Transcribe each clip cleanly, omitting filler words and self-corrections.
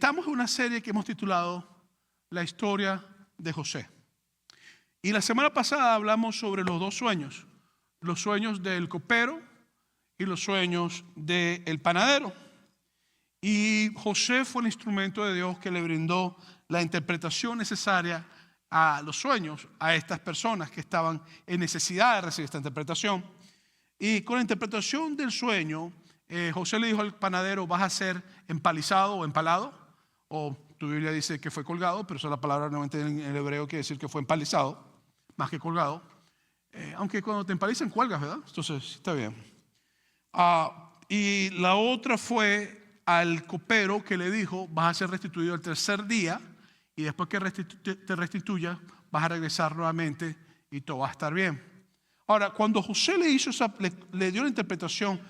estamos en una serie que hemos titulado La historia de José. Y la semana pasada hablamos sobre los dos sueños. Los sueños del copero y los sueños del panadero. Y José fue el instrumento de Dios que le brindó la interpretación necesaria a los sueños a estas personas que estaban en necesidad de recibir esta interpretación. Y con la interpretación del sueño, José le dijo al panadero: vas a ser empalizado o empalado, o tu Biblia dice que fue colgado, pero esa es la palabra nuevamente en el hebreo, quiere decir que fue empalizado, más que colgado. Aunque cuando te empalizan cuelgas, ¿verdad? Entonces está bien. Y la otra fue al copero, que le dijo: vas a ser restituido el tercer día, y después que te restituyas vas a regresar nuevamente y todo va a estar bien. Ahora, cuando José le dio la interpretación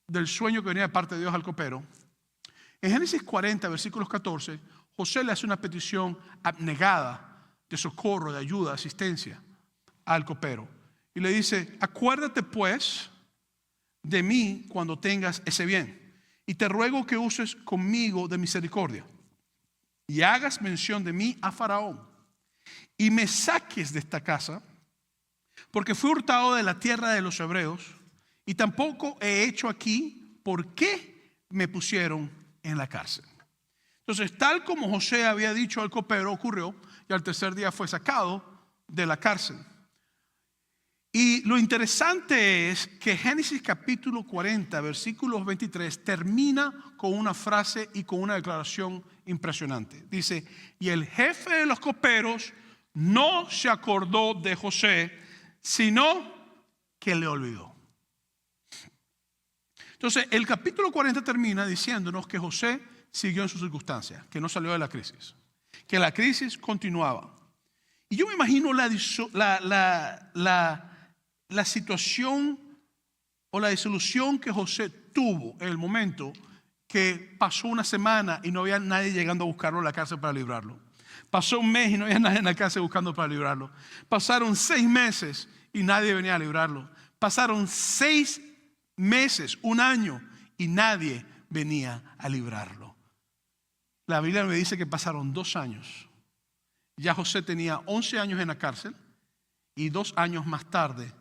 del sueño que venía de parte de Dios al copero, en Génesis 40, versículos 14, José le hace una petición abnegada de socorro, de ayuda, de asistencia al copero. Y le dice: acuérdate pues de mí cuando tengas ese bien, y te ruego que uses conmigo de misericordia, y hagas mención de mí a Faraón, y me saques de esta casa, porque fui hurtado de la tierra de los hebreos, y tampoco he hecho aquí por qué me pusieron en la cárcel. Entonces, tal como José había dicho al copero, ocurrió, y al tercer día fue sacado de la cárcel. Y lo interesante es que Génesis capítulo 40, versículos 23, termina con una frase y con una declaración impresionante. Dice: y el jefe de los coperos no se acordó de José, sino que le olvidó. Entonces, el capítulo 40 termina diciéndonos que José siguió en sus circunstancias, que no salió de la crisis, que la crisis continuaba. Y yo me imagino la situación o la disolución que José tuvo en el momento que pasó una semana y no había nadie llegando a buscarlo a la cárcel para librarlo. Pasó un mes y no había nadie en la cárcel buscando para librarlo. Pasaron 6 meses y nadie venía a librarlo. Pasaron 6 meses, un año, y nadie venía a librarlo. La Biblia me dice que pasaron 2 años. Ya José tenía 11 años en la cárcel, y 2 años más tarde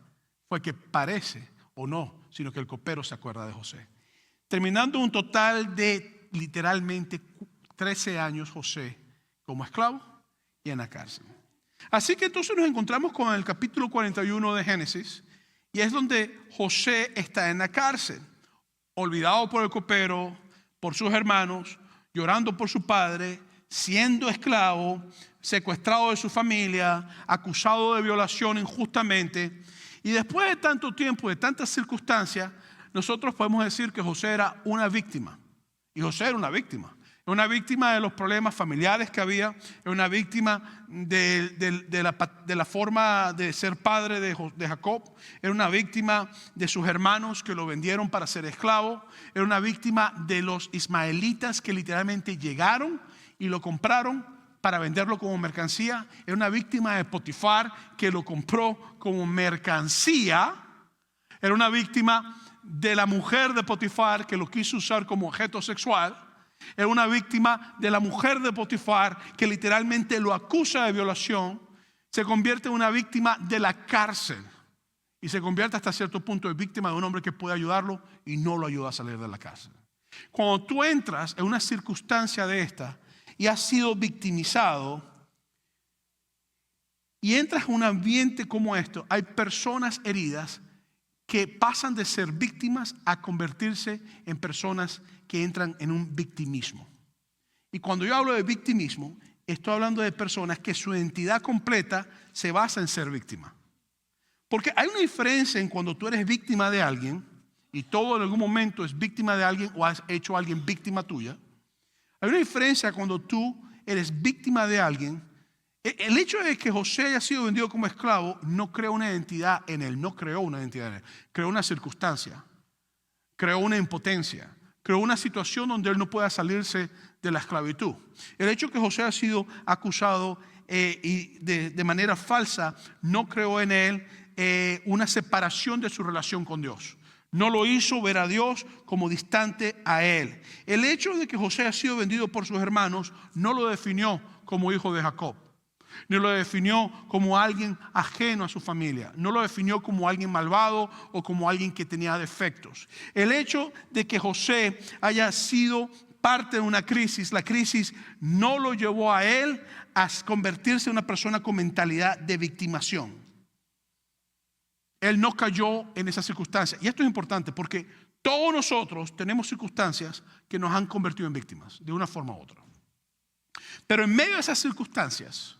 fue que parece, o no, sino que el copero se acuerda de José. Terminando un total de literalmente 13 años José como esclavo y en la cárcel. Así que entonces nos encontramos con el capítulo 41 de Génesis, y es donde José está en la cárcel, olvidado por el copero, por sus hermanos, llorando por su padre, siendo esclavo, secuestrado de su familia, acusado de violación injustamente. Y después de tanto tiempo, de tantas circunstancias, nosotros podemos decir que José era una víctima. Y José era una víctima. Una víctima de los problemas familiares que había, una víctima de la forma de ser padre de Jacob, era una víctima de sus hermanos que lo vendieron para ser esclavo, era una víctima de los ismaelitas que literalmente llegaron y lo compraron para venderlo como mercancía, era una víctima de Potifar que lo compró como mercancía, era una víctima de la mujer de Potifar que lo quiso usar como objeto sexual. Era una víctima de la mujer de Potifar que literalmente lo acusa de violación. Se convierte en una víctima de la cárcel y se convierte hasta cierto punto en víctima de un hombre que puede ayudarlo y no lo ayuda a salir de la cárcel. Cuando tú entras en una circunstancia de esta y has sido victimizado y entras en un ambiente como esto, hay personas heridas que pasan de ser víctimas a convertirse en personas que entran en un victimismo. Y cuando yo hablo de victimismo, estoy hablando de personas que su identidad completa se basa en ser víctima. Porque hay una diferencia en cuando tú eres víctima de alguien, y todo en algún momento es víctima de alguien o has hecho a alguien víctima tuya. Hay una diferencia cuando tú eres víctima de alguien. El hecho de que José haya sido vendido como esclavo no creó una identidad en él, no creó una identidad en él, creó una circunstancia, creó una impotencia, creó una situación donde él no pueda salirse de la esclavitud. El hecho de que José haya sido acusado y de manera falsa no creó en él una separación de su relación con Dios. No lo hizo ver a Dios como distante a él. El hecho de que José ha sido vendido por sus hermanos no lo definió como hijo de Jacob. Ni lo definió como alguien ajeno a su familia. No lo definió como alguien malvado o como alguien que tenía defectos. El hecho de que José haya sido parte de una crisis, la crisis no lo llevó a él a convertirse en una persona con mentalidad de victimación. Él no cayó en esas circunstancias. Y esto es importante porque todos nosotros tenemos circunstancias que nos han convertido en víctimas de una forma u otra. Pero en medio de esas circunstancias,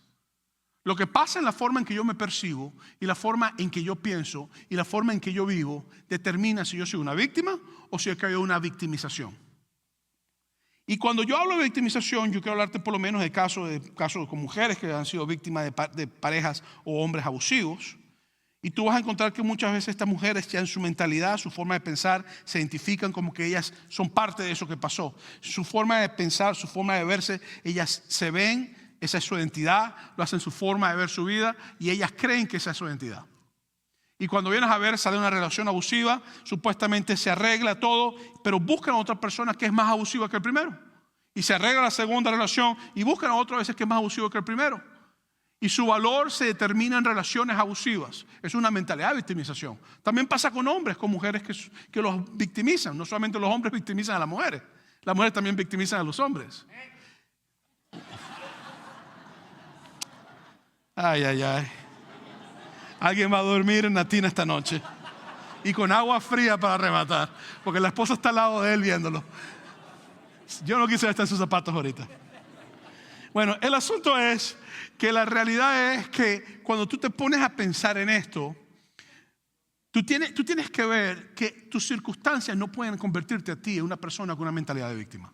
lo que pasa en la forma en que yo me percibo y la forma en que yo pienso y la forma en que yo vivo determina si yo soy una víctima o si he caído en una victimización. Y cuando yo hablo de victimización, yo quiero hablarte por lo menos de casos con mujeres que han sido víctimas de parejas o hombres abusivos. Y tú vas a encontrar que muchas veces estas mujeres ya en su mentalidad, su forma de pensar, se identifican como que ellas son parte de eso que pasó. Su forma de pensar, su forma de verse, ellas se ven, esa es su identidad, lo hacen su forma de ver su vida y ellas creen que esa es su identidad. Y cuando vienes a ver, sale una relación abusiva, supuestamente se arregla todo, pero buscan a otra persona que es más abusiva que el primero. Y se arregla la segunda relación y buscan a otra vez que es más abusivo que el primero. Y su valor se determina en relaciones abusivas. Es una mentalidad de victimización. También pasa con hombres, con mujeres que los victimizan. No solamente los hombres victimizan a las mujeres también victimizan a los hombres. Ay, ay, ay. Alguien va a dormir en Natina esta noche. Y con agua fría para rematar. Porque la esposa está al lado de él viéndolo. Yo no quisiera estar en sus zapatos ahorita. Bueno, el asunto es que la realidad es que cuando tú te pones a pensar en esto, tú tienes que ver que tus circunstancias no pueden convertirte a ti en una persona con una mentalidad de víctima.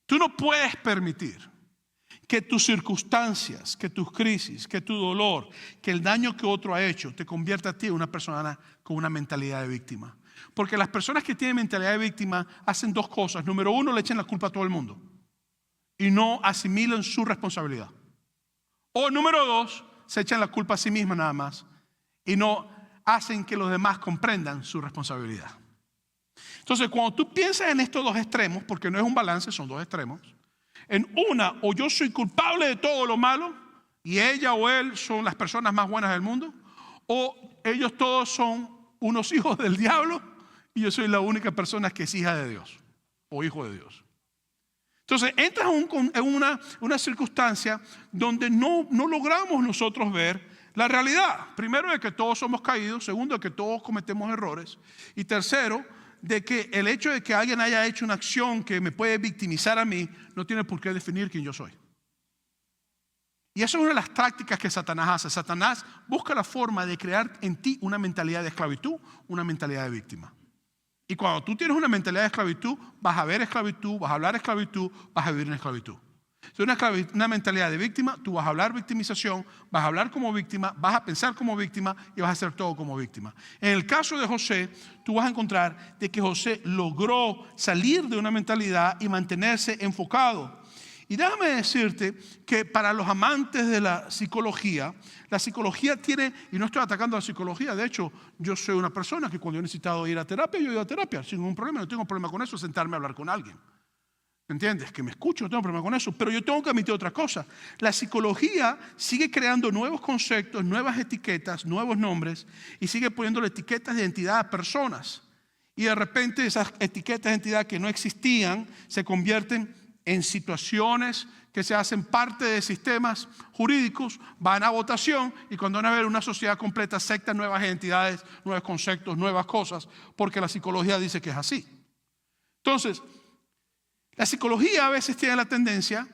Tú no puedes permitir que tus circunstancias, que tus crisis, que tu dolor, que el daño que otro ha hecho te convierta a ti en una persona con una mentalidad de víctima. Porque las personas que tienen mentalidad de víctima hacen dos cosas. Número uno, le echan la culpa a todo el mundo y no asimilan su responsabilidad. O número dos, se echan la culpa a sí misma nada más y no hacen que los demás comprendan su responsabilidad. Entonces, cuando tú piensas en estos dos extremos, porque no es un balance, son dos extremos. En una, o yo soy culpable de todo lo malo y ella o él son las personas más buenas del mundo, o ellos todos son unos hijos del diablo y yo soy la única persona que es hija de Dios o hijo de Dios. Entonces entras en una circunstancia donde no logramos nosotros ver la realidad. Primero, de que todos somos caídos. Segundo, de que todos cometemos errores. Y tercero, de que el hecho de que alguien haya hecho una acción que me puede victimizar a mí no tiene por qué definir quién yo soy. Y eso es una de las tácticas que Satanás hace. Satanás busca la forma de crear en ti una mentalidad de esclavitud, una mentalidad de víctima. Y cuando tú tienes una mentalidad de esclavitud, vas a ver esclavitud, vas a hablar esclavitud, vas a vivir en esclavitud. Si una mentalidad de víctima, tú vas a hablar victimización, vas a hablar como víctima, vas a pensar como víctima y vas a hacer todo como víctima. En el caso de José, tú vas a encontrar de que José logró salir de una mentalidad y mantenerse enfocado. Y déjame decirte que para los amantes de la psicología tiene, y no estoy atacando a la psicología, de hecho, yo soy una persona que cuando yo he necesitado ir a terapia, yo he ido a terapia sin ningún problema, no tengo problema con eso, sentarme a hablar con alguien. ¿Entiendes? Que me escucho, no tengo problema con eso, pero yo tengo que admitir otra cosa. La psicología sigue creando nuevos conceptos, nuevas etiquetas, nuevos nombres, y sigue poniéndole etiquetas de identidad a personas. Y de repente esas etiquetas de identidad que no existían se convierten en situaciones que se hacen parte de sistemas jurídicos, van a votación y cuando van a ver una sociedad completa acepta nuevas identidades, nuevos conceptos, nuevas cosas, porque la psicología dice que es así. Entonces, la psicología a veces tiene la tendencia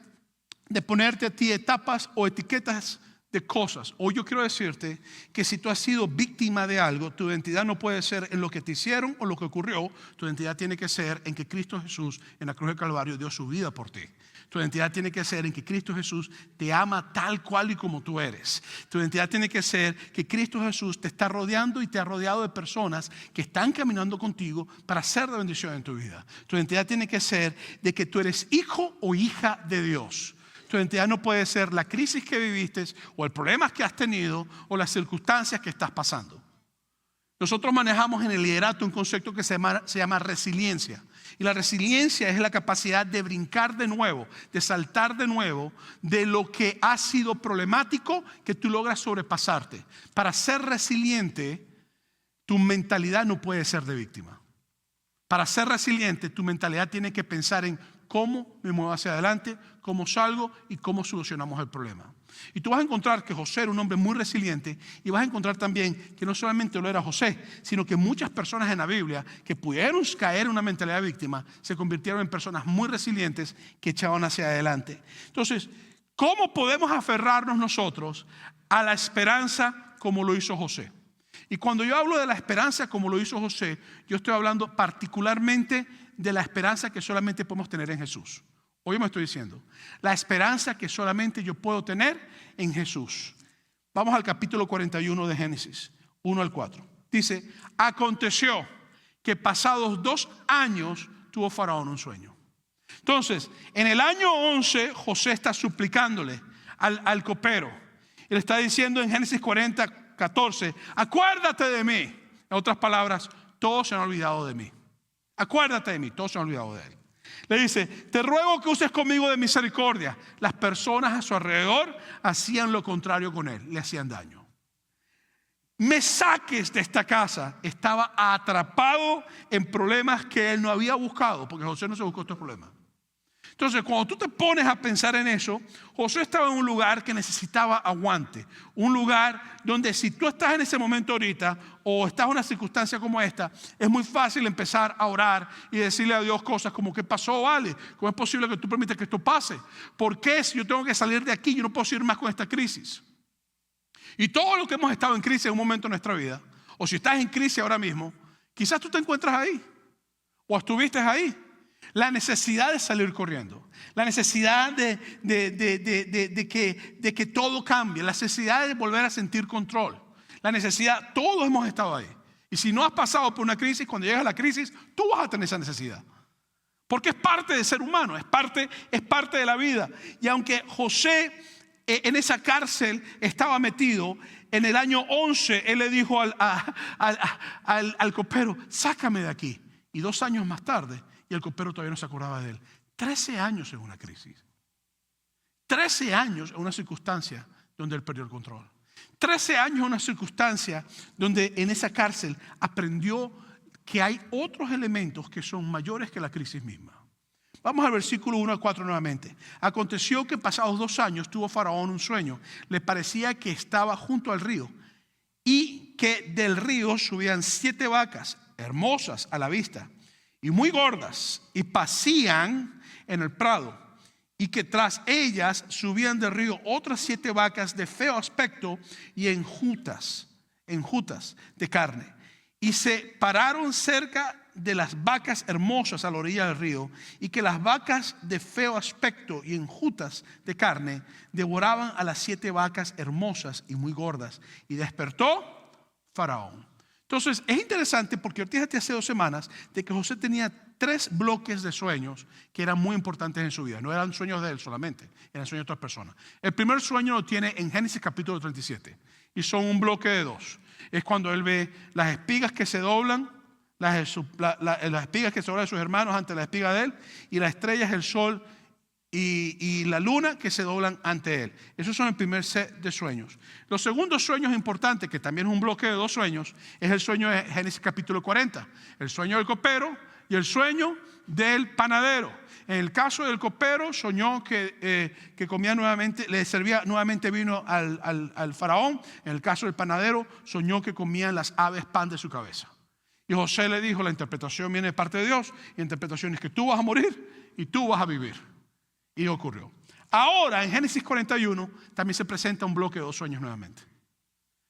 de ponerte a ti etapas o etiquetas de cosas. Hoy yo quiero decirte que si tú has sido víctima de algo, tu identidad no puede ser en lo que te hicieron o lo que ocurrió. Tu identidad tiene que ser en que Cristo Jesús en la cruz del Calvario dio su vida por ti. Tu identidad tiene que ser en que Cristo Jesús te ama tal cual y como tú eres. Tu identidad tiene que ser que Cristo Jesús te está rodeando y te ha rodeado de personas que están caminando contigo para ser de bendición en tu vida. Tu identidad tiene que ser de que tú eres hijo o hija de Dios. Tu identidad no puede ser la crisis que viviste o el problema que has tenido o las circunstancias que estás pasando. Nosotros manejamos en el liderato un concepto que se llama resiliencia. Y la resiliencia es la capacidad de brincar de nuevo, de saltar de nuevo de lo que ha sido problemático, que tú logras sobrepasarte. Para ser resiliente, tu mentalidad no puede ser de víctima. Para ser resiliente, tu mentalidad tiene que pensar en cómo me muevo hacia adelante, cómo salgo y cómo solucionamos el problema. Y tú vas a encontrar que José era un hombre muy resiliente, y vas a encontrar también que no solamente lo era José, sino que muchas personas en la Biblia que pudieron caer en una mentalidad de víctima se convirtieron en personas muy resilientes que echaban hacia adelante. Entonces, ¿cómo podemos aferrarnos nosotros a la esperanza como lo hizo José? Y cuando yo hablo de la esperanza como lo hizo José, yo estoy hablando particularmente de la esperanza que solamente podemos tener en Jesús. Hoy me estoy diciendo, la esperanza que solamente yo puedo tener en Jesús. Vamos al capítulo 41 de Génesis, 1 al 4. Dice, aconteció que pasados 2 años tuvo Faraón un sueño. Entonces, en el año 11, José está suplicándole al copero. Él está diciendo en Génesis 40, 14, acuérdate de mí. En otras palabras, todos se han olvidado de mí. Acuérdate de mí, todos se han olvidado de él. Le dice, te ruego que uses conmigo de misericordia. Las personas a su alrededor hacían lo contrario con él, le hacían daño. Me saques de esta casa. Estaba atrapado en problemas que él no había buscado, porque José no se buscó estos problemas. Entonces, cuando tú te pones a pensar en eso, José estaba en un lugar que necesitaba aguante. Un lugar donde si tú estás en ese momento ahorita o estás en una circunstancia como esta, es muy fácil empezar a orar y decirle a Dios cosas como, ¿qué pasó, vale? ¿Cómo es posible que tú permitas que esto pase? ¿Por qué si yo tengo que salir de aquí, yo no puedo seguir más con esta crisis? Y todo lo que hemos estado en crisis en un momento de nuestra vida, o si estás en crisis ahora mismo, quizás tú te encuentras ahí o estuviste ahí. La necesidad de salir corriendo, la necesidad de que todo cambie, la necesidad de volver a sentir control, la necesidad, todos hemos estado ahí. Y si no has pasado por una crisis, cuando llegas a la crisis, tú vas a tener esa necesidad. Porque es parte de ser humano, es parte de la vida. Y aunque José en esa cárcel estaba metido, en el año 11 él le dijo al copero, sácame de aquí. Y 2 años más tarde, y el copero todavía no se acordaba de él. 13 años en una crisis. 13 años en una circunstancia donde él perdió el control. 13 años en una circunstancia donde en esa cárcel aprendió que hay otros elementos que son mayores que la crisis misma. Vamos al versículo 1 al 4 nuevamente. Aconteció que pasados 2 años tuvo Faraón un sueño. Le parecía que estaba junto al río y que del río subían 7 vacas hermosas a la vista y muy gordas, y pacían en el prado, y que tras ellas subían del río otras 7 vacas de feo aspecto y enjutas de carne, y se pararon cerca de las vacas hermosas a la orilla del río, y que las vacas de feo aspecto y enjutas de carne devoraban a las 7 vacas hermosas y muy gordas, y despertó Faraón. Entonces es interesante porque fíjate hace 2 semanas de que José tenía 3 bloques de sueños que eran muy importantes en su vida. No eran sueños de él solamente, eran sueños de otras personas. El primer sueño lo tiene en Génesis capítulo 37 y son un bloque de 2. Es cuando él ve las espigas que se doblan, las espigas que se doblan de sus hermanos ante la espiga de él, y las estrellas, el sol y la luna que se doblan ante él. Esos son el primer set de sueños. Los segundos sueños importantes, que también es un bloque de 2 sueños, es el sueño de Génesis capítulo 40. El sueño del copero y el sueño del panadero. En el caso del copero, soñó que comía nuevamente, le servía nuevamente vino al faraón. En el caso del panadero, soñó que comían las aves pan de su cabeza. Y José le dijo, la interpretación viene de parte de Dios, y la interpretación es que tú vas a morir y tú vas a vivir. Y ocurrió. Ahora en Génesis 41 también se presenta un bloque de 2 sueños nuevamente.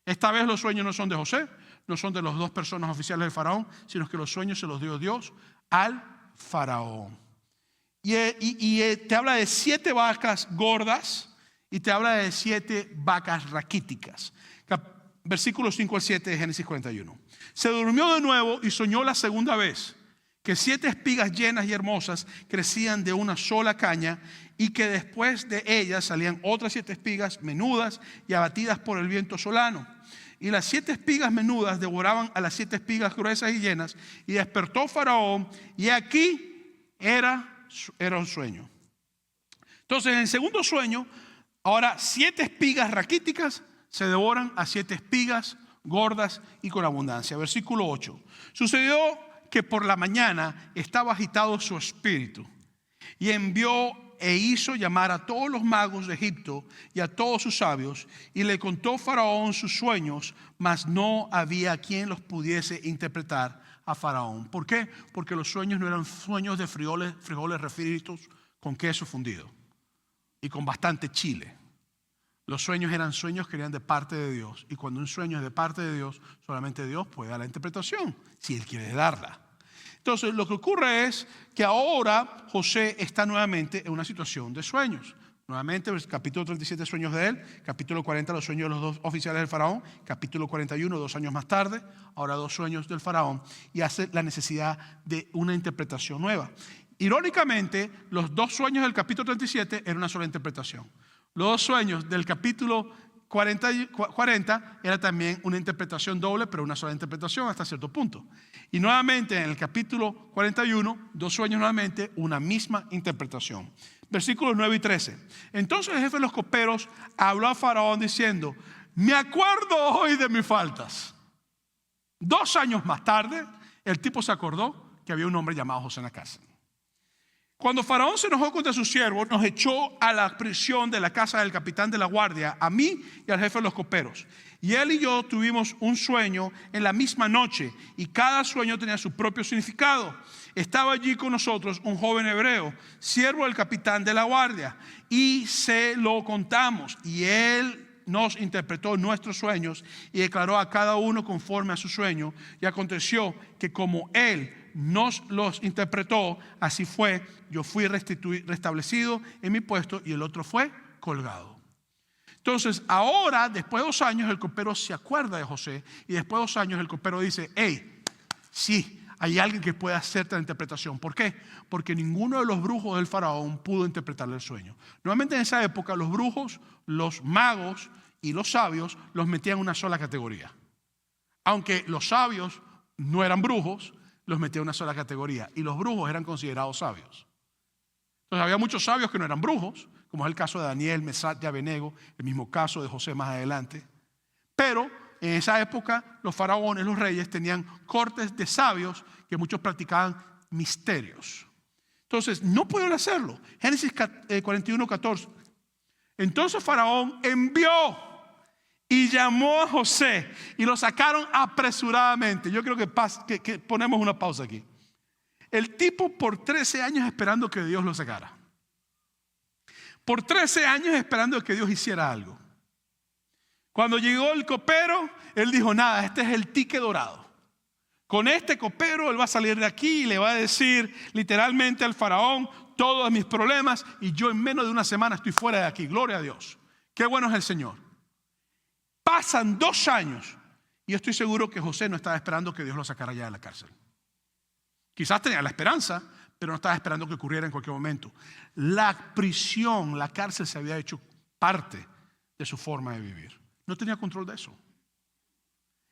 Esta vez los sueños no son de José, no son de las 2 personas oficiales del faraón, sino que los sueños se los dio Dios al faraón. Y te habla de 7 vacas gordas y te habla de 7 vacas raquíticas. Versículos 5 al 7 de Génesis 41. Se durmió de nuevo y soñó la segunda vez que 7 espigas llenas y hermosas crecían de una sola caña, y que después de ellas salían otras 7 espigas menudas y abatidas por el viento solano. y las 7 espigas menudas devoraban a las 7 espigas gruesas y llenas, y despertó Faraón, y aquí era un sueño. Entonces, en el segundo sueño, ahora 7 espigas raquíticas se devoran a 7 espigas gordas y con abundancia. Versículo 8. Sucedió que por la mañana estaba agitado su espíritu, y envió e hizo llamar a todos los magos de Egipto y a todos sus sabios, y le contó Faraón sus sueños, mas no había quien los pudiese interpretar a Faraón. ¿Por qué? Porque los sueños no eran sueños de frijoles refritos con queso fundido y con bastante chile. Los sueños eran sueños que eran de parte de Dios, y cuando un sueño es de parte de Dios, solamente Dios puede dar la interpretación, si Él quiere darla. Entonces, lo que ocurre es que ahora José está nuevamente en una situación de sueños. Nuevamente, el capítulo 37, sueños de él. Capítulo 40, los sueños de los 2 oficiales del faraón. Capítulo 41, 2 años más tarde. Ahora 2 sueños del faraón. Y hace la necesidad de una interpretación nueva. Irónicamente, los 2 sueños del capítulo 37 eran una sola interpretación. Los 2 sueños del capítulo 40 era también una interpretación doble, pero una sola interpretación hasta cierto punto. Y nuevamente en el capítulo 41, 2 sueños nuevamente, una misma interpretación. Versículos 9 y 13. Entonces el jefe de los coperos habló a Faraón diciendo: me acuerdo hoy de mis faltas. 2 años más tarde, el tipo se acordó que había un hombre llamado José en la casa. Cuando Faraón se enojó contra sus siervos, nos echó a la prisión de la casa del capitán de la guardia, a mí y al jefe de los coperos. Y él y yo tuvimos un sueño en la misma noche, y cada sueño tenía su propio significado. Estaba allí con nosotros un joven hebreo, siervo del capitán de la guardia, y se lo contamos, y él nos interpretó nuestros sueños y declaró a cada uno conforme a su sueño. Y aconteció que como él nos los interpretó, así fue. Yo fui restablecido en mi puesto y el otro fue colgado. Entonces ahora, después de 2 años, el copero se acuerda de José, y después de 2 años el copero dice: hey, sí, hay alguien que puede hacerte la interpretación. ¿Por qué? Porque ninguno de los brujos del faraón pudo interpretarle el sueño. Nuevamente en esa época los brujos, los magos y los sabios los metían en una sola categoría. Aunque los sabios no eran brujos, los metían en una sola categoría, y los brujos eran considerados sabios. Entonces había muchos sabios que no eran brujos, como es el caso de Daniel, Mesac y Abednego, el mismo caso de José más adelante. Pero en esa época los faraones, los reyes, tenían cortes de sabios que muchos practicaban misterios. Entonces no pudieron hacerlo. Génesis 41, 14. Entonces Faraón envió y llamó a José y lo sacaron apresuradamente. Yo creo que ponemos una pausa aquí. El tipo por 13 años esperando que Dios lo sacara. Por 13 años esperando que Dios hiciera algo. Cuando llegó el copero, él dijo: nada, este es el ticket dorado. Con este copero él va a salir de aquí y le va a decir literalmente al faraón todos mis problemas, y yo en menos de una semana estoy fuera de aquí. Gloria a Dios. Qué bueno es el Señor. Pasan 2 años y yo estoy seguro que José no estaba esperando que Dios lo sacara ya de la cárcel. Quizás tenía la esperanza, pero no estaba esperando que ocurriera en cualquier momento. La prisión, la cárcel se había hecho parte de su forma de vivir. No tenía control de eso.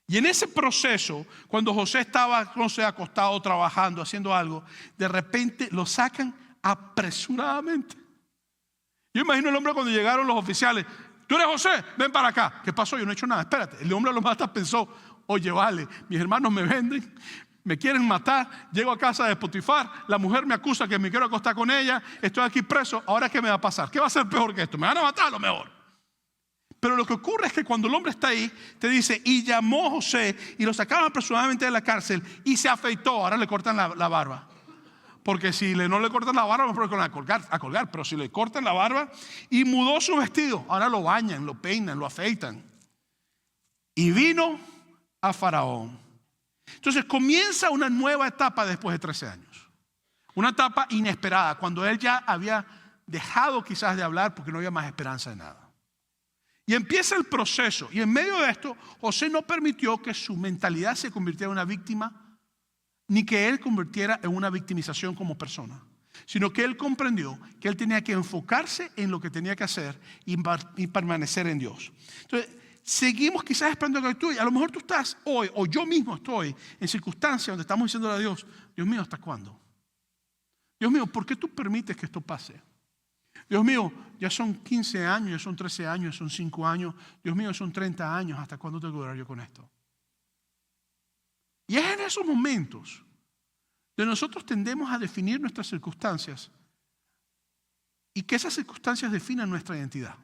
Y en ese proceso, cuando José estaba, no sé, acostado, trabajando, haciendo algo, de repente lo sacan apresuradamente. Yo imagino el hombre cuando llegaron los oficiales: tú eres José, ven para acá. ¿Qué pasó? Yo no he hecho nada. Espérate. El hombre a lo más hasta pensó: oye, vale, mis hermanos me venden, me quieren matar, llego a casa de Potifar, la mujer me acusa que me quiero acostar con ella, estoy aquí preso, ¿ahora qué me va a pasar? ¿Qué va a ser peor que esto? ¿Me van a matar a lo mejor? Pero lo que ocurre es que cuando el hombre está ahí, te dice: y llamó a José y lo sacaron apresuradamente de la cárcel y se afeitó. Ahora le cortan la barba. Porque si no le cortan la barba, no pueden a colgar. Pero si le cortan la barba, y mudó su vestido. Ahora lo bañan, lo peinan, lo afeitan. Y vino a Faraón. Entonces comienza una nueva etapa después de 13 años. Una etapa inesperada, cuando él ya había dejado quizás de hablar porque no había más esperanza de nada. Y empieza el proceso, y en medio de esto José no permitió que su mentalidad se convirtiera en una víctima, ni que él convirtiera en una victimización como persona, sino que él comprendió que él tenía que enfocarse en lo que tenía que hacer y permanecer en Dios. Entonces, seguimos quizás esperando que actúe. A lo mejor tú estás hoy, o yo mismo estoy, en circunstancias donde estamos diciéndole a Dios, Dios mío, ¿hasta cuándo? Dios mío, ¿por qué tú permites que esto pase? Dios mío, ya son 15 años, ya son 13 años, ya son 5 años. Dios mío, son 30 años. ¿Hasta cuándo tengo que durar yo con esto? Y es en esos momentos de nosotros tendemos a definir nuestras circunstancias y que esas circunstancias definan nuestra identidad.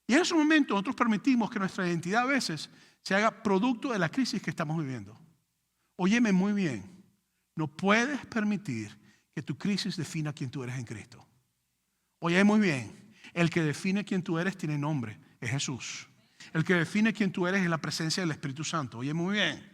Y en esos momentos nosotros permitimos que nuestra identidad a veces se haga producto de la crisis que estamos viviendo. Óyeme muy bien, no puedes permitir que tu crisis defina quién tú eres en Cristo. Oye muy bien, el que define quién tú eres tiene nombre, es Jesús. El que define quién tú eres es la presencia del Espíritu Santo. Oye muy bien,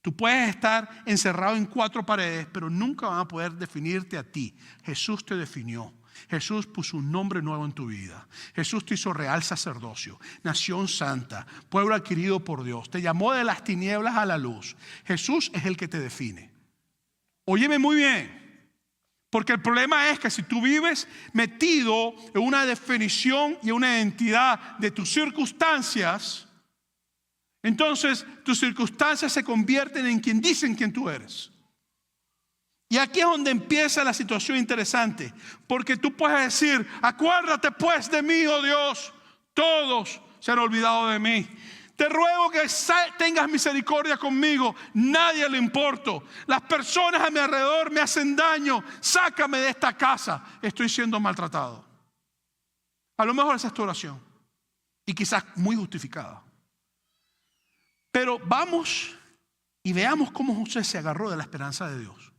tú puedes estar encerrado en 4 paredes, pero nunca van a poder definirte a ti. Jesús te definió. Jesús puso un nombre nuevo en tu vida. Jesús te hizo real sacerdocio, nación santa, pueblo adquirido por Dios. Te llamó de las tinieblas a la luz. Jesús es el que te define. Óyeme muy bien. Porque el problema es que si tú vives metido en una definición y una identidad de tus circunstancias, entonces tus circunstancias se convierten en quien dicen quién tú eres. Y aquí es donde empieza la situación interesante. Porque tú puedes decir, acuérdate pues de mí, oh Dios, todos se han olvidado de mí. Te ruego que tengas misericordia conmigo. Nadie le importo. Las personas a mi alrededor me hacen daño. Sácame de esta casa. Estoy siendo maltratado. A lo mejor esa es tu oración. Y quizás muy justificada. Pero vamos y veamos cómo José se agarró de la esperanza de Dios.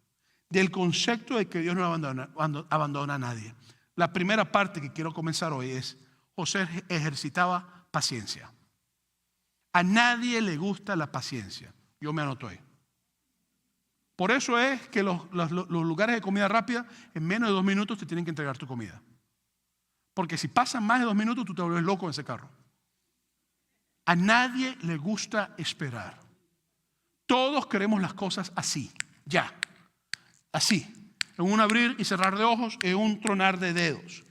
Del concepto de que Dios no abandona a nadie. La primera parte que quiero comenzar hoy es: José ejercitaba paciencia. A nadie le gusta la paciencia. Yo me anoto ahí. Por eso es que los lugares de comida rápida, en menos de 2 minutos te tienen que entregar tu comida. Porque si pasan más de 2 minutos, tú te vuelves loco en ese carro. A nadie le gusta esperar. Todos queremos las cosas así, ya. Así, en un abrir y cerrar de ojos, en un tronar de dedos.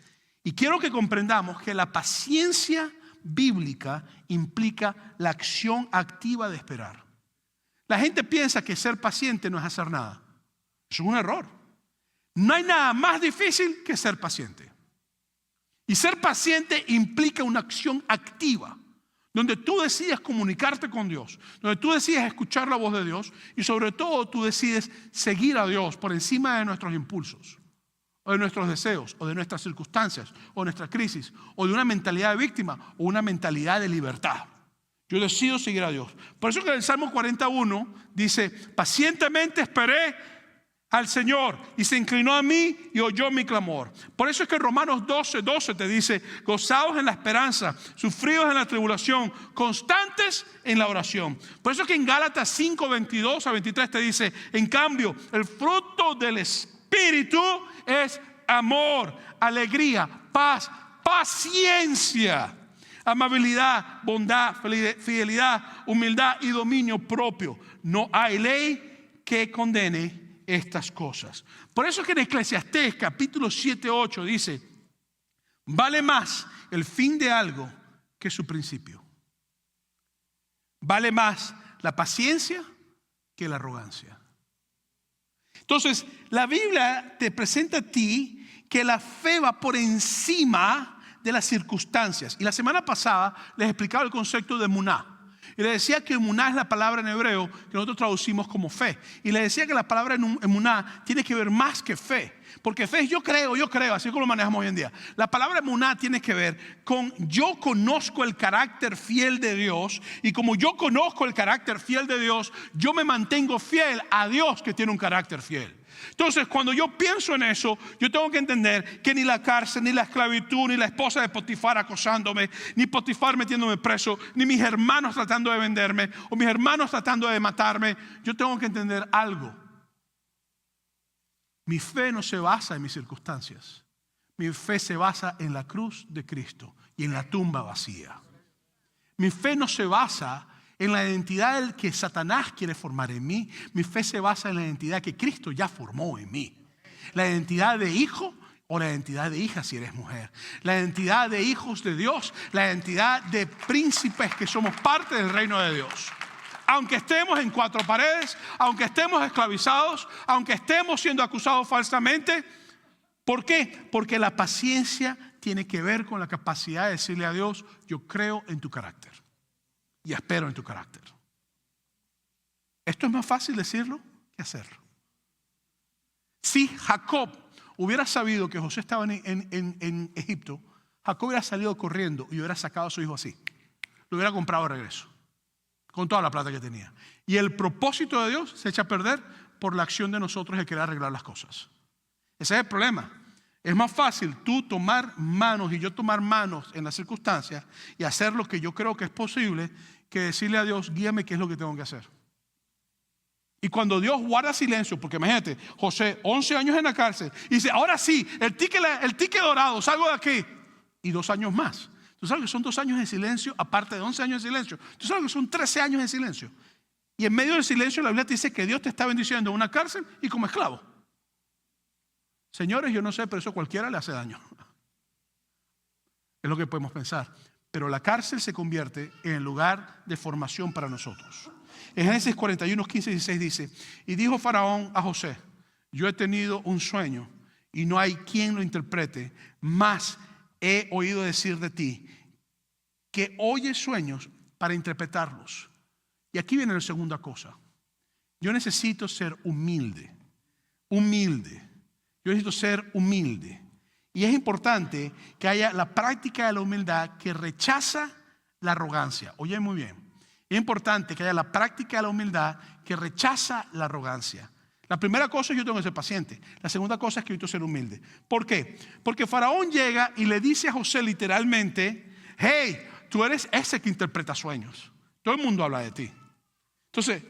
Y quiero que comprendamos que la paciencia bíblica implica la acción activa de esperar. La gente piensa que ser paciente no es hacer nada. Eso es un error. No hay nada más difícil que ser paciente. Y ser paciente implica una acción activa, donde tú decides comunicarte con Dios, donde tú decides escuchar la voz de Dios y sobre todo tú decides seguir a Dios por encima de nuestros impulsos, o de nuestros deseos, o de nuestras circunstancias, o de nuestra crisis, o de una mentalidad de víctima, o una mentalidad de libertad. Yo decido seguir a Dios. Por eso que en el Salmo 41 dice: pacientemente esperé al Señor y se inclinó a mí y oyó mi clamor. Por eso es que Romanos 12 te dice: gozaos en la esperanza, sufridos en la tribulación, constantes en la oración. Por eso es que en Gálatas 5, 22 a 23 te dice: en cambio, el fruto del Espíritu es amor, alegría, paz, paciencia, amabilidad, bondad, fidelidad, humildad y dominio propio. No hay ley que condene estas cosas. Por eso es que en Eclesiastés capítulo 7, 8 dice: vale más el fin de algo que su principio. Vale más la paciencia que la arrogancia. Entonces, la Biblia te presenta a ti que la fe va por encima de las circunstancias. Y la semana pasada les explicaba el concepto de emuná. Y le decía que emuná es la palabra en hebreo que nosotros traducimos como fe. Y le decía que la palabra emuná tiene que ver más que fe. Porque fe es yo creo, así como lo manejamos hoy en día. La palabra emuná tiene que ver con yo conozco el carácter fiel de Dios. Y como yo conozco el carácter fiel de Dios, yo me mantengo fiel a Dios que tiene un carácter fiel. Entonces, cuando yo pienso en eso, yo tengo que entender que ni la cárcel, ni la esclavitud, ni la esposa de Potifar acosándome, ni Potifar metiéndome preso, ni mis hermanos tratando de venderme, o mis hermanos tratando de matarme, yo tengo que entender algo. Mi fe no se basa en mis circunstancias. Mi fe se basa en la cruz de Cristo y en la tumba vacía. Mi fe no se basa en la identidad que Satanás quiere formar en mí. Mi fe se basa en la identidad que Cristo ya formó en mí. La identidad de hijo o la identidad de hija si eres mujer, la identidad de hijos de Dios, la identidad de príncipes que somos parte del reino de Dios. Aunque estemos en cuatro paredes, aunque estemos esclavizados, aunque estemos siendo acusados falsamente. ¿Por qué? Porque la paciencia tiene que ver con la capacidad de decirle a Dios: yo creo en tu carácter y espero en tu carácter. Esto es más fácil decirlo que hacerlo. Si Jacob hubiera sabido que José estaba en Egipto, Jacob hubiera salido corriendo y hubiera sacado a su hijo así. Lo hubiera comprado de regreso, con toda la plata que tenía. Y el propósito de Dios se echa a perder por la acción de nosotros de querer arreglar las cosas. Ese es el problema. Es más fácil tú tomar manos y yo tomar manos en las circunstancias y hacer lo que yo creo que es posible, que decirle a Dios: guíame qué es lo que tengo que hacer. Y cuando Dios guarda silencio, porque imagínate, José, 11 años en la cárcel, y dice: ahora sí, el ticket dorado, salgo de aquí. Y 2 años más. Tú sabes que son 2 años de silencio, aparte de 11 años de silencio. Tú sabes que son 13 años de silencio. Y en medio del silencio la Biblia te dice que Dios te está bendiciendo en una cárcel y como esclavo. Señores, yo no sé, pero eso a cualquiera le hace daño. Es lo que podemos pensar. Pero la cárcel se convierte en el lugar de formación para nosotros. En Génesis 41, 15 y 16 dice: y dijo Faraón a José: yo he tenido un sueño y no hay quien lo interprete, mas he oído decir de ti que oyes sueños para interpretarlos. Y aquí viene la segunda cosa. Yo necesito ser humilde. Yo necesito ser humilde. Y es importante que haya la práctica de la humildad que rechaza la arrogancia. Oye muy bien. Es importante que haya la práctica de la humildad que rechaza la arrogancia. La primera cosa es que yo tengo que ser paciente. La segunda cosa es que yo tengo que ser humilde. ¿Por qué? Porque Faraón llega y le dice a José literalmente: hey, tú eres ese que interpreta sueños. Todo el mundo habla de ti. Entonces,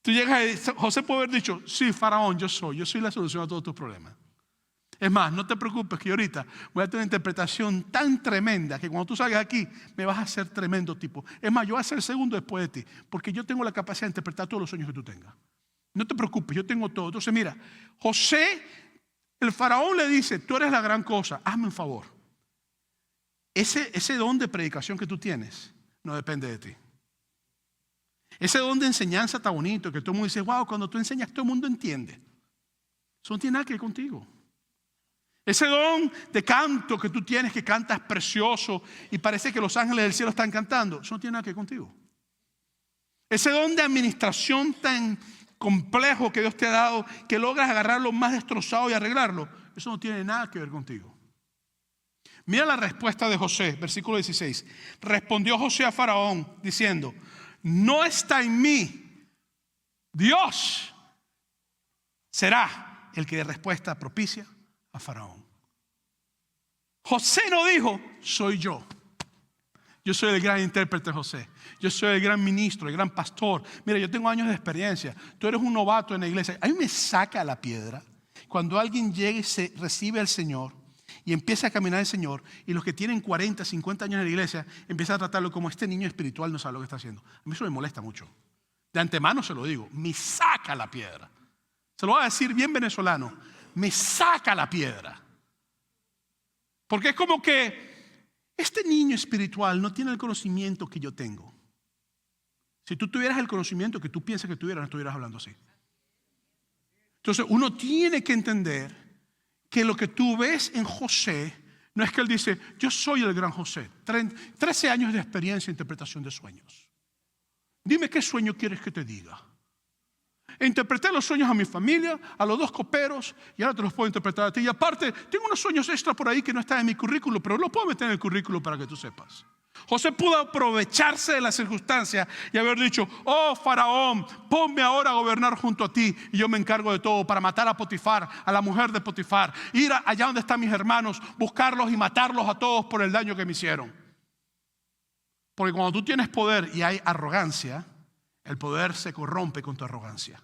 tú llegas y José puede haber dicho: sí, Faraón, yo soy la solución a todos tus problemas. Es más, no te preocupes que yo ahorita voy a tener una interpretación tan tremenda que cuando tú salgas aquí me vas a hacer tremendo tipo. Es más, yo voy a ser el segundo después de ti, porque yo tengo la capacidad de interpretar todos los sueños que tú tengas. No te preocupes, yo tengo todo. Entonces mira, José, el faraón le dice: tú eres la gran cosa, hazme un favor. Ese don de predicación que tú tienes no depende de ti. Ese don de enseñanza está bonito, que todo el mundo dice: wow, cuando tú enseñas todo el mundo entiende. Eso no tiene nada que ver contigo. Ese don de canto que tú tienes, que cantas precioso y parece que los ángeles del cielo están cantando, eso no tiene nada que ver contigo. Ese don de administración tan complejo que Dios te ha dado, que logras agarrar lo más destrozado y arreglarlo, eso no tiene nada que ver contigo. Mira la respuesta de José, versículo 16. Respondió José a Faraón diciendo: no está en mí. Dios será el que dé respuesta propicia a Faraón. José no dijo: soy yo. Yo soy el gran intérprete José. Yo soy el gran ministro, el gran pastor. Mira, yo tengo años de experiencia. Tú eres un novato en la iglesia. A mí me saca la piedra cuando alguien llega y se recibe al Señor y empieza a caminar el Señor, y los que tienen 40, 50 años en la iglesia empiezan a tratarlo como este niño espiritual no sabe lo que está haciendo. A mí eso me molesta mucho. De antemano se lo digo, me saca la piedra. Se lo voy a decir bien venezolano: me saca la piedra. Porque es como que este niño espiritual no tiene el conocimiento que yo tengo. Si tú tuvieras el conocimiento que tú piensas que tuvieras, no estuvieras hablando así. Entonces uno tiene que entender que lo que tú ves en José no es que él dice: yo soy el gran José, 13 años de experiencia en interpretación de sueños. Dime qué sueño quieres que te diga. Interpreté los sueños a mi familia, a los 2 coperos, y ahora te los puedo interpretar a ti. Y aparte, tengo unos sueños extra por ahí que no están en mi currículo, pero los puedo meter en el currículo para que tú sepas. José pudo aprovecharse de la circunstancia y haber dicho: oh Faraón, ponme ahora a gobernar junto a ti y yo me encargo de todo, para matar a Potifar, a la mujer de Potifar, ir allá donde están mis hermanos, buscarlos y matarlos a todos por el daño que me hicieron. Porque cuando tú tienes poder y hay arrogancia, el poder se corrompe con tu arrogancia.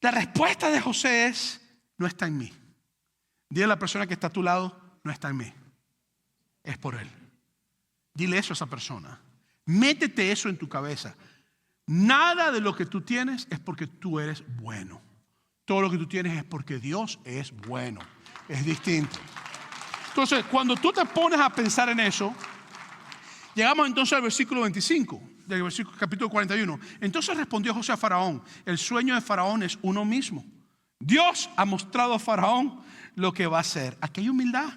La respuesta de José es: no está en mí. Dile a la persona que está a tu lado: no está en mí, es por él. Dile eso a esa persona. Métete eso en tu cabeza. Nada de lo que tú tienes es porque tú eres bueno. Todo lo que tú tienes es porque Dios es bueno. es distinto. Entonces, cuando tú te pones a pensar en eso, llegamos entonces al versículo 25, del versículo capítulo 41. Entonces respondió José a Faraón: el sueño de Faraón es uno mismo. Dios ha mostrado a Faraón lo que va a hacer. Aquí hay humildad,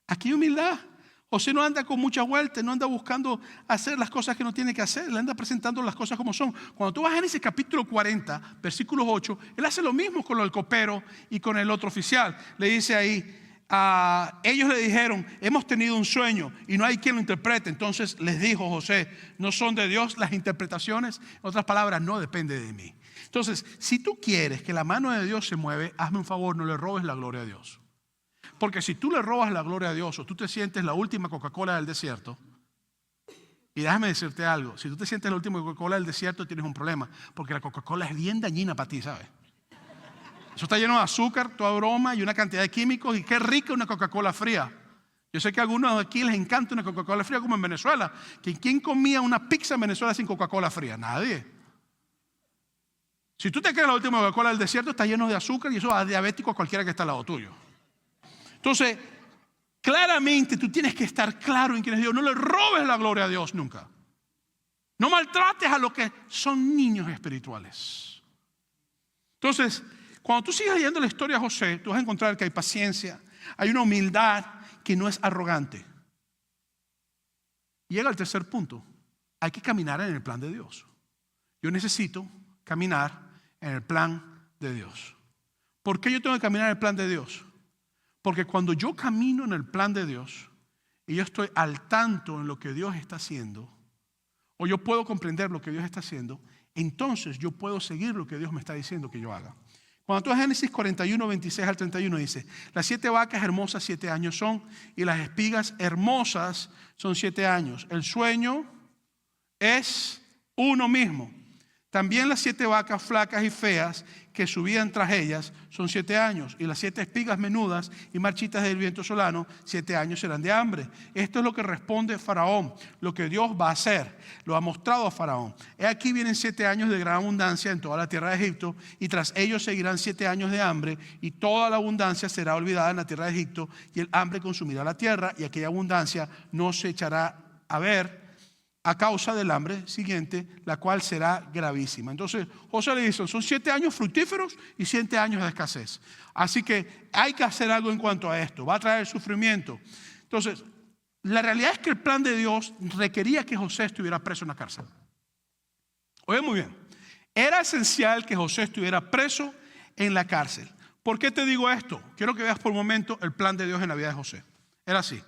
aquí hay humildad. José no anda con mucha vuelta, no anda buscando hacer las cosas que no tiene que hacer, le anda presentando las cosas como son. Cuando tú vas a Génesis capítulo 40, versículo 8, él hace lo mismo con el copero y con el otro oficial. Le dice ahí, ellos le dijeron: hemos tenido un sueño y no hay quien lo interprete. Entonces les dijo José: ¿no son de Dios las interpretaciones? En otras palabras, no depende de mí. Entonces, si tú quieres que la mano de Dios se mueve, hazme un favor, no le robes la gloria a Dios. Porque si tú le robas la gloria a Dios, o tú te sientes la última Coca-Cola del desierto, y déjame decirte algo: si tú te sientes la última Coca-Cola del desierto, tienes un problema, porque la Coca-Cola es bien dañina para ti, ¿sabes? Eso está lleno de azúcar, toda broma y una cantidad de químicos, y qué rica una Coca-Cola fría. Yo sé que a algunos de aquí les encanta una Coca-Cola fría, como en Venezuela. ¿Quién comía una pizza en Venezuela sin Coca-Cola fría? Nadie. Si tú te crees la última Coca-Cola del desierto, está lleno de azúcar y eso es diabético a cualquiera que está al lado tuyo. Entonces, claramente tú tienes que estar claro en quién es Dios. No le robes la gloria a Dios nunca. No maltrates a los que son niños espirituales. Entonces, cuando tú sigas leyendo la historia de José, tú vas a encontrar que hay paciencia, hay una humildad que no es arrogante. Y llega al tercer punto: hay que caminar en el plan de Dios. Yo necesito caminar en el plan de Dios. ¿Por qué yo tengo que caminar en el plan de Dios? Porque cuando yo camino en el plan de Dios y yo estoy al tanto en lo que Dios está haciendo, o yo puedo comprender lo que Dios está haciendo, entonces yo puedo seguir lo que Dios me está diciendo que yo haga. Cuando tú en Génesis 41, 26 al 31 dice: las 7 vacas hermosas 7 años son, y las espigas hermosas son 7 años. El sueño es uno mismo. También las 7 vacas flacas y feas que subían tras ellas son 7 años, y las 7 espigas menudas y marchitas del viento solano 7 años serán de hambre. Esto es lo que responde Faraón, lo que Dios va a hacer, lo ha mostrado a Faraón. He aquí vienen 7 años de gran abundancia en toda la tierra de Egipto, y tras ellos seguirán 7 años de hambre, y toda la abundancia será olvidada en la tierra de Egipto, y el hambre consumirá la tierra, y aquella abundancia no se echará a ver a causa del hambre siguiente, la cual será gravísima. Entonces José le dice: son 7 años fructíferos y 7 años de escasez. Así que hay que hacer algo en cuanto a esto. Va a traer sufrimiento. Entonces, la realidad es que el plan de Dios requería que José estuviera preso en la cárcel. Oye muy bien, era esencial que José estuviera preso en la cárcel. ¿Por qué te digo esto? Quiero que veas por un momento el plan de Dios en la vida de José. Era así: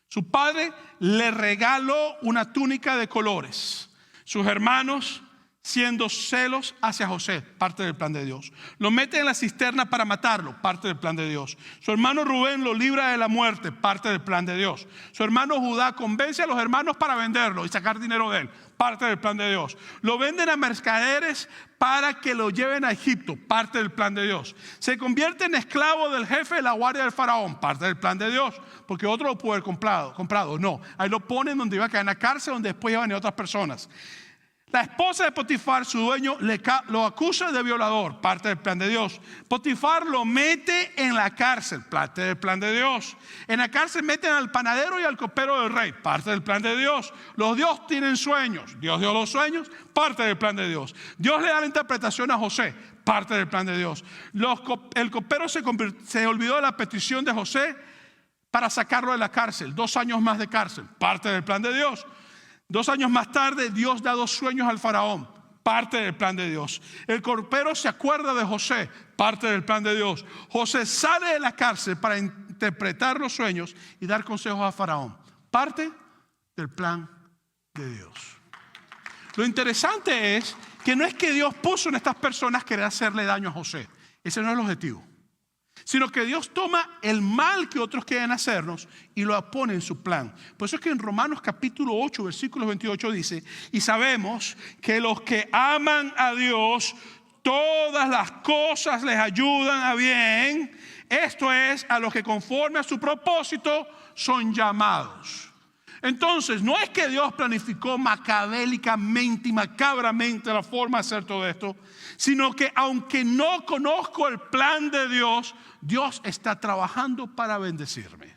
su padre le regaló una túnica de colores. Sus hermanos, siendo celos hacia José, parte del plan de Dios. Lo meten en la cisterna para matarlo, parte del plan de Dios. Su hermano Rubén lo libra de la muerte, parte del plan de Dios. Su hermano Judá convence a los hermanos para venderlo y sacar dinero de él, parte del plan de Dios. Lo venden a mercaderes para que lo lleven a Egipto, parte del plan de Dios. Se convierte en esclavo del jefe de la guardia del faraón, parte del plan de Dios, porque otro lo pudo haber comprado. No, ahí lo ponen donde iba a caer en la cárcel, donde después iban a venir otras personas. La esposa de Potifar, su dueño, lo acusa de violador, parte del plan de Dios. Potifar lo mete en la cárcel, parte del plan de Dios. En la cárcel meten al panadero y al copero del rey, parte del plan de Dios. Los dioses tienen sueños, Dios dio los sueños, parte del plan de Dios. Dios le da la interpretación a José, parte del plan de Dios. El copero se olvidó de la petición de José para sacarlo de la cárcel, 2 años más de cárcel, parte del plan de Dios. 2 años más tarde, Dios da 2 sueños al faraón, parte del plan de Dios. El copero se acuerda de José, parte del plan de Dios. José sale de la cárcel para interpretar los sueños y dar consejos a faraón, parte del plan de Dios. Lo interesante es que no es que Dios puso en estas personas querer hacerle daño a José. Ese no es el objetivo. Sino que Dios toma el mal que otros quieren hacernos y lo pone en su plan. Por eso es que en Romanos capítulo 8, versículo 28 dice: y sabemos que los que aman a Dios, todas las cosas les ayudan a bien. Esto es, a los que conforme a su propósito son llamados. Entonces, no es que Dios planificó macabélicamente y macabramente la forma de hacer todo esto, sino que aunque no conozco el plan de Dios, Dios está trabajando para bendecirme.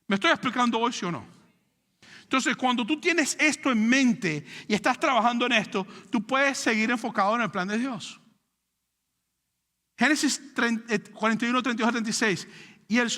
¿Me estoy explicando hoy, sí o no? Entonces, cuando tú tienes esto en mente y estás trabajando en esto, tú puedes seguir enfocado en el plan de Dios. Génesis 41, 32 a 36. Y al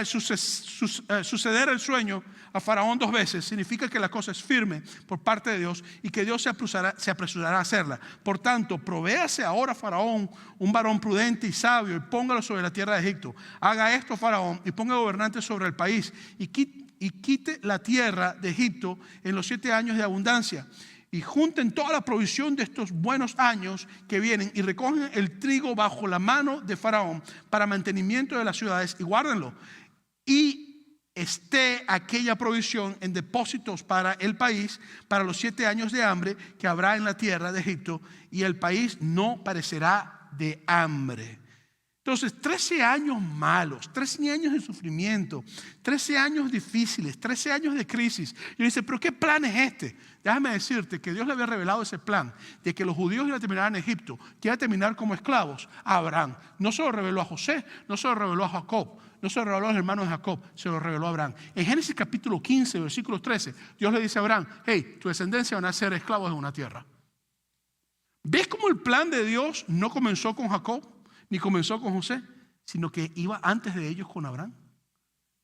suceder el sueño a Faraón 2 veces, significa que la cosa es firme por parte de Dios y que Dios se apresurará a hacerla. Por tanto, provéase ahora a Faraón un varón prudente y sabio y póngalo sobre la tierra de Egipto. Haga esto Faraón y ponga gobernantes sobre el país y quite la tierra de Egipto en los 7 años de abundancia. Y junten toda la provisión de estos buenos años que vienen y recogen el trigo bajo la mano de Faraón para mantenimiento de las ciudades y guárdenlo. Y esté aquella provisión en depósitos para el país para los 7 años de hambre que habrá en la tierra de Egipto, y el país no parecerá de hambre. Entonces, 13 años malos, 13 años de sufrimiento, 13 años difíciles, 13 años de crisis. Y dice, ¿pero qué plan es este? Déjame decirte que Dios le había revelado ese plan de que los judíos iban a terminar en Egipto, que iban a terminar como esclavos a Abraham. No se lo reveló a José, no se lo reveló a Jacob, no se lo reveló a los hermanos de Jacob, se lo reveló a Abraham. En Génesis capítulo 15, versículo 13, Dios le dice a Abraham, hey, tu descendencia van a ser esclavos de una tierra. ¿Ves cómo el plan de Dios no comenzó con Jacob, ni comenzó con José, sino que iba antes de ellos con Abraham?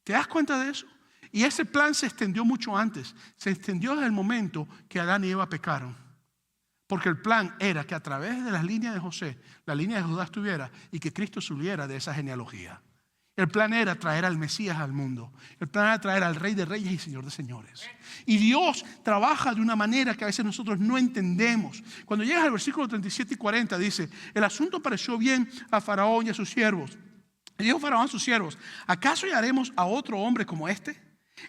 ¿Te das cuenta de eso? Y ese plan se extendió mucho antes. Se extendió desde el momento que Adán y Eva pecaron. Porque el plan era que a través de las líneas de José, la línea de Judá estuviera y que Cristo subiera de esa genealogía. El plan era traer al Mesías al mundo. El plan era traer al Rey de Reyes y Señor de Señores. Y Dios trabaja de una manera que a veces nosotros no entendemos. Cuando llegas al versículo 37 y 40 dice, el asunto pareció bien a Faraón y a sus siervos. Y dijo Faraón a sus siervos, ¿acaso hallaremos a otro hombre como este,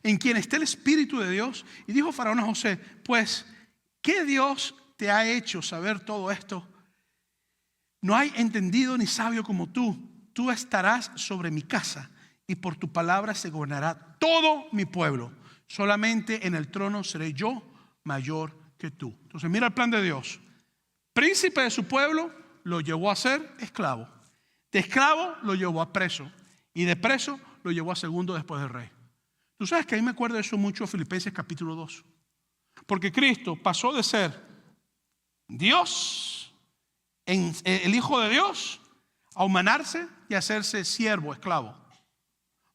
en quien esté el Espíritu de Dios? Y dijo Faraón a José, pues, ¿qué Dios te ha hecho saber todo esto? No hay entendido ni sabio como tú. Tú estarás sobre mi casa y por tu palabra se gobernará todo mi pueblo. Solamente en el trono seré yo mayor que tú. Entonces mira el plan de Dios. Príncipe de su pueblo lo llevó a ser esclavo. De esclavo lo llevó a preso. Y de preso lo llevó a segundo después del rey. Tú sabes que a mí me acuerdo de eso mucho Filipenses capítulo 2. Porque Cristo pasó de ser Dios, el Hijo de Dios, a humanarse y hacerse siervo, esclavo.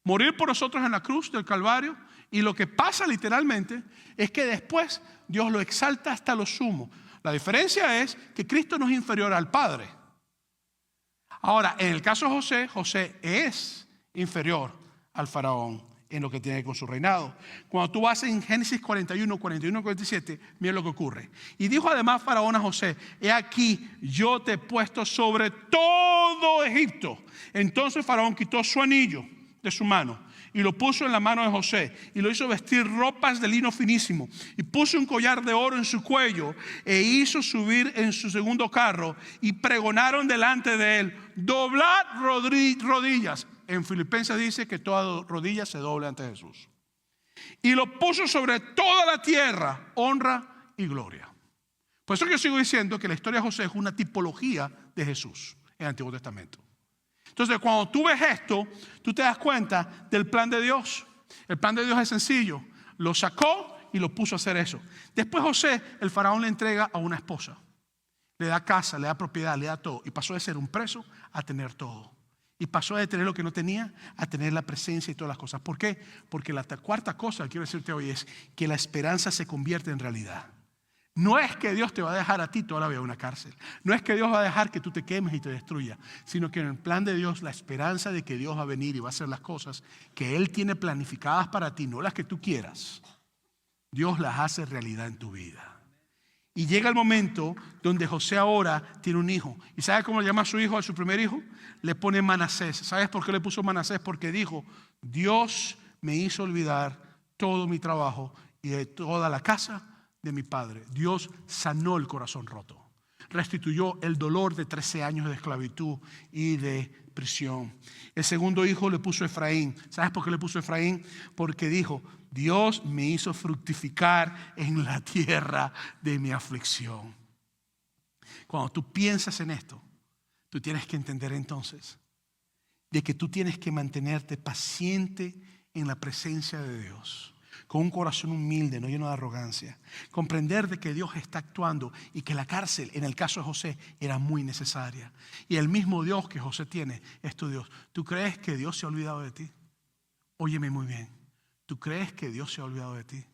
Morir por nosotros en la cruz del Calvario. Y lo que pasa literalmente es que después Dios lo exalta hasta lo sumo. La diferencia es que Cristo no es inferior al Padre. Ahora, en el caso de José, José es inferior al faraón en lo que tiene que ver con su reinado. Cuando tú vas en Génesis 41, 47, mira lo que ocurre. Y dijo además Faraón a José, he aquí, yo te he puesto sobre todo Egipto. Entonces Faraón quitó su anillo de su mano y lo puso en la mano de José y lo hizo vestir ropas de lino finísimo y puso un collar de oro en su cuello e hizo subir en su segundo carro y pregonaron delante de él, doblad rodillas. En Filipenses dice que toda rodilla se doble ante Jesús. Y lo puso sobre toda la tierra, honra y gloria. Por eso que yo sigo diciendo que la historia de José es una tipología de Jesús en el Antiguo Testamento. Entonces, cuando tú ves esto, tú te das cuenta del plan de Dios. El plan de Dios es sencillo. Lo sacó y lo puso a hacer eso. Después José, el faraón le entrega a una esposa. Le da casa, le da propiedad, le da todo. Y pasó de ser un preso a tener todo. Y pasó de tener lo que no tenía a tener la presencia y todas las cosas. ¿Por qué? Porque la cuarta cosa que quiero decirte hoy es que la esperanza se convierte en realidad. No es que Dios te va a dejar a ti toda la vida en una cárcel. No es que Dios va a dejar que tú te quemes y te destruya. Sino que en el plan de Dios, la esperanza de que Dios va a venir y va a hacer las cosas que Él tiene planificadas para ti, no las que tú quieras, Dios las hace realidad en tu vida. Y llega el momento donde José ahora tiene un hijo. ¿Y sabe cómo le llama a su hijo, a su primer hijo? Le pone Manasés. ¿Sabes por qué le puso Manasés? Porque dijo, Dios me hizo olvidar todo mi trabajo y de toda la casa de mi padre. Dios sanó el corazón roto. Restituyó el dolor de 13 años de esclavitud y de prisión. El segundo hijo le puso Efraín. ¿Sabes por qué le puso Efraín? Porque dijo, Dios me hizo fructificar en la tierra de mi aflicción. Cuando tú piensas en esto, tú tienes que entender entonces de que tú tienes que mantenerte paciente en la presencia de Dios, con un corazón humilde, no lleno de arrogancia. Comprender de que Dios está actuando y que la cárcel, en el caso de José, era muy necesaria. Y el mismo Dios que José tiene es tu Dios. ¿Tú crees que Dios se ha olvidado de ti? Óyeme muy bien. ¿Tú crees que Dios se ha olvidado de ti?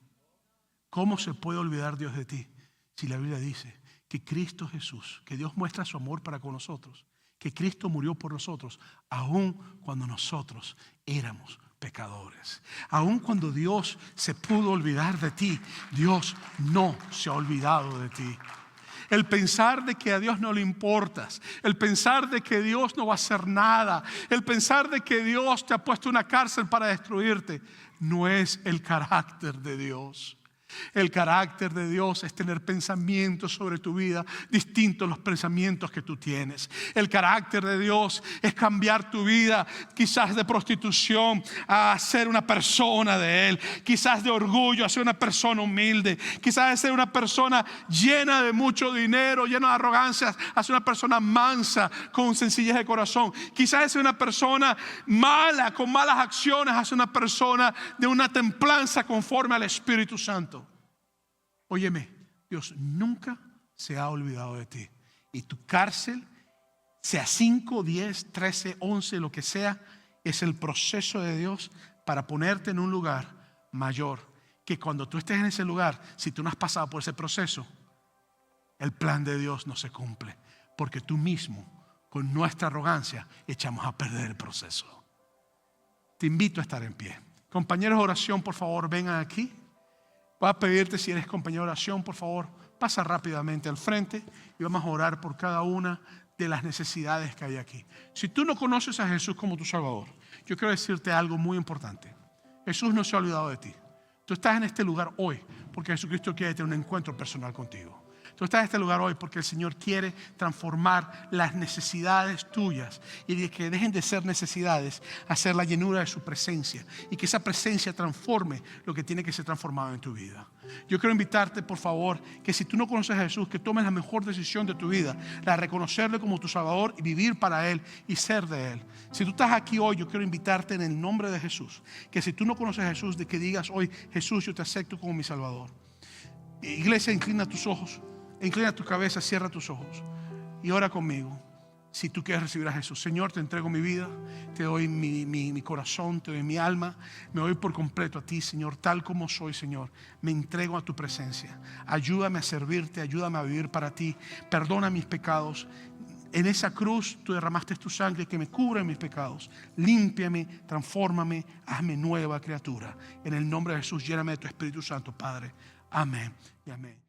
¿Cómo se puede olvidar Dios de ti? Si la Biblia dice que Cristo Jesús, que Dios muestra su amor para con nosotros, que Cristo murió por nosotros, aun cuando nosotros éramos pecadores. Aun cuando Dios se pudo olvidar de ti, Dios no se ha olvidado de ti. El pensar de que a Dios no le importas, el pensar de que Dios no va a hacer nada, el pensar de que Dios te ha puesto una cárcel para destruirte, no es el carácter de Dios. El carácter de Dios es tener pensamientos sobre tu vida distintos a los pensamientos que tú tienes. El carácter de Dios es cambiar tu vida, quizás de prostitución a ser una persona de Él, quizás de orgullo a ser una persona humilde, quizás de ser una persona llena de mucho dinero, llena de arrogancia, a ser una persona mansa, con sencillez de corazón, quizás de ser una persona mala, con malas acciones, a ser una persona de una templanza conforme al Espíritu Santo. Óyeme, Dios nunca se ha olvidado de ti. Y tu cárcel, sea 5, 10, 13, 11, lo que sea, es el proceso de Dios para ponerte en un lugar mayor. Que cuando tú estés en ese lugar, si tú no has pasado por ese proceso, el plan de Dios no se cumple. Porque tú mismo, con nuestra arrogancia, echamos a perder el proceso. Te invito a estar en pie. Compañeros de oración, por favor, vengan aquí. Voy a pedirte, si eres compañero de oración, por favor, pasa rápidamente al frente y vamos a orar por cada una de las necesidades que hay aquí. Si tú no conoces a Jesús como tu Salvador, yo quiero decirte algo muy importante. Jesús no se ha olvidado de ti. Tú estás en este lugar hoy porque Jesucristo quiere tener un encuentro personal contigo. Tú estás en este lugar hoy porque el Señor quiere transformar las necesidades tuyas y de que dejen de ser necesidades a ser la llenura de su presencia y que esa presencia transforme lo que tiene que ser transformado en tu vida. Yo quiero invitarte, por favor, que si tú no conoces a Jesús, que tomes la mejor decisión de tu vida, la de reconocerle como tu Salvador y vivir para Él y ser de Él. Si tú estás aquí hoy, yo quiero invitarte en el nombre de Jesús, que si tú no conoces a Jesús, de que digas hoy: Jesús, yo te acepto como mi Salvador. Iglesia, inclina tus ojos. Inclina tu cabeza, cierra tus ojos y ora conmigo. Si tú quieres recibir a Jesús: Señor, te entrego mi vida, te doy mi corazón, te doy mi alma, me doy por completo a ti, Señor, tal como soy, Señor. Me entrego a tu presencia. Ayúdame a servirte, ayúdame a vivir para ti. Perdona mis pecados. En esa cruz tú derramaste tu sangre que me cubre mis pecados. Límpiame, transfórmame, hazme nueva criatura. En el nombre de Jesús, lléname de tu Espíritu Santo, Padre. Amén y amén.